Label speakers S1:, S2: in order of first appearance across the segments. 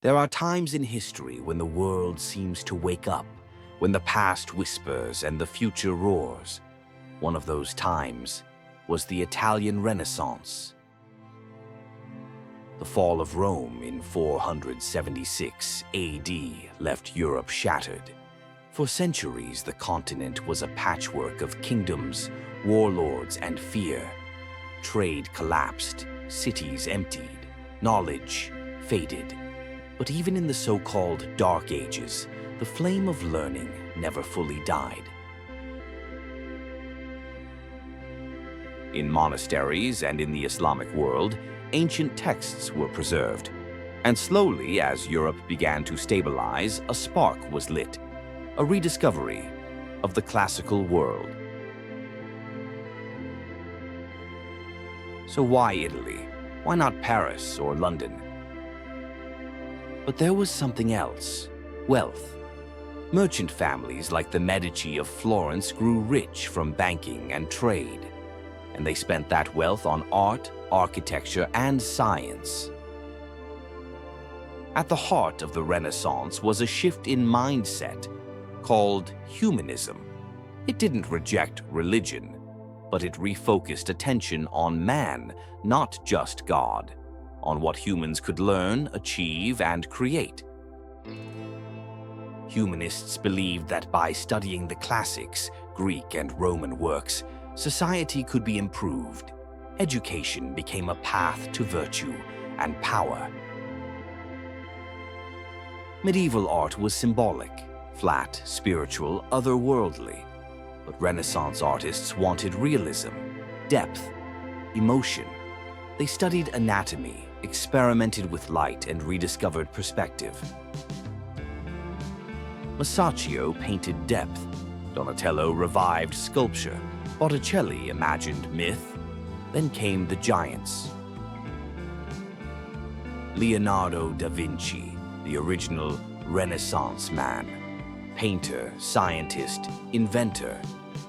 S1: There are times in history when the world seems to wake up, when the past whispers and the future roars. One of those times was the Italian Renaissance. The fall of Rome in 476 AD left Europe shattered. For centuries, the continent was a patchwork of kingdoms, warlords, and fear. Trade collapsed, cities emptied, knowledge faded. But even in the so-called Dark Ages, the flame of learning never fully died. In monasteries and in the Islamic world, ancient texts were preserved. And slowly, as Europe began to stabilize, a spark was lit, a rediscovery of the classical world. So why Italy? Why not Paris or London? But there was something else: wealth. Merchant families like the Medici of Florence grew rich from banking and trade, and they spent that wealth on art, architecture, and science. At the heart of the Renaissance was a shift in mindset called humanism. It didn't reject religion, but it refocused attention on man, not just God, on what humans could learn, achieve, and create. Humanists believed that by studying the classics, Greek and Roman works, society could be improved. Education became a path to virtue and power. Medieval art was symbolic, flat, spiritual, otherworldly. But Renaissance artists wanted realism, depth, emotion. They studied anatomy, experimented with light, and rediscovered perspective. Masaccio painted depth. Donatello revived sculpture. Botticelli imagined myth. Then came the giants. Leonardo da Vinci, the original Renaissance man. Painter, scientist, inventor.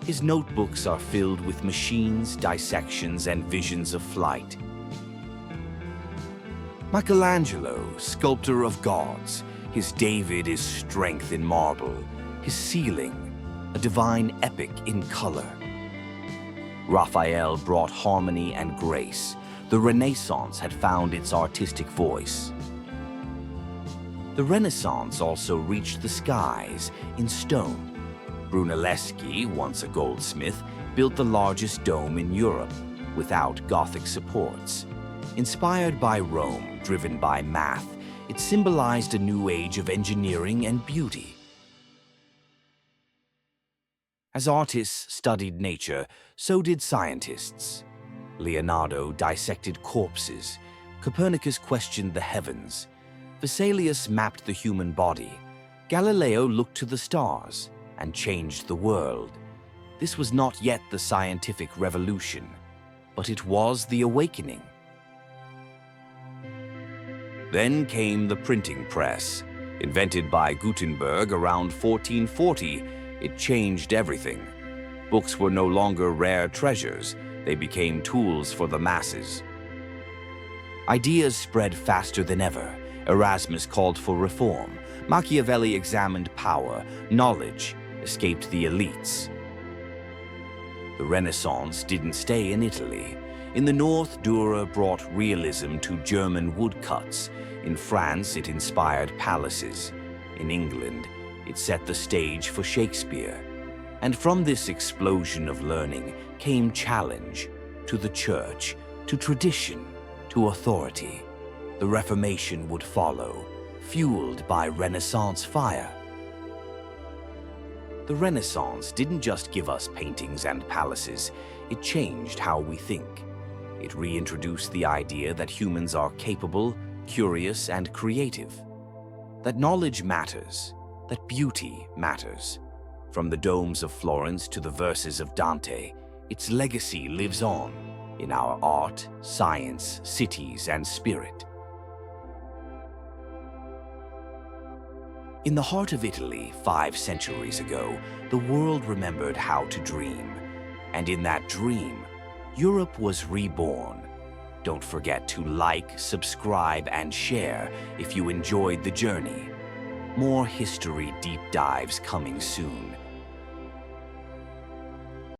S1: His notebooks are filled with machines, dissections, and visions of flight. Michelangelo, sculptor of gods. His David is strength in marble. His ceiling, a divine epic in color. Raphael brought harmony and grace. The Renaissance had found its artistic voice. The Renaissance also reached the skies in stone. Brunelleschi, once a goldsmith, built the largest dome in Europe without Gothic supports. Inspired by Rome, driven by math, it symbolized a new age of engineering and beauty. As artists studied nature, so did scientists. Leonardo dissected corpses. Copernicus questioned the heavens. Vesalius mapped the human body. Galileo looked to the stars and changed the world. This was not yet the scientific revolution, but it was the awakening. Then came the printing press. Invented by Gutenberg around 1440, it changed everything. Books were no longer rare treasures. They became tools for the masses. Ideas spread faster than ever. Erasmus called for reform. Machiavelli examined power. Knowledge escaped the elites. The Renaissance didn't stay in Italy. In the north, Dürer brought realism to German woodcuts. In France, it inspired palaces. In England, it set the stage for Shakespeare. And from this explosion of learning came challenge to the church, to tradition, to authority. The Reformation would follow, fueled by Renaissance fire. The Renaissance didn't just give us paintings and palaces, it changed how we think. It reintroduced the idea that humans are capable, curious, and creative. That knowledge matters, that beauty matters. From the domes of Florence to the verses of Dante, its legacy lives on in our art, science, cities, and spirit. In the heart of Italy, 5 centuries ago, the world remembered how to dream. And in that dream, Europe was reborn. Don't forget to like, subscribe, and share if you enjoyed the journey. More history deep dives coming soon.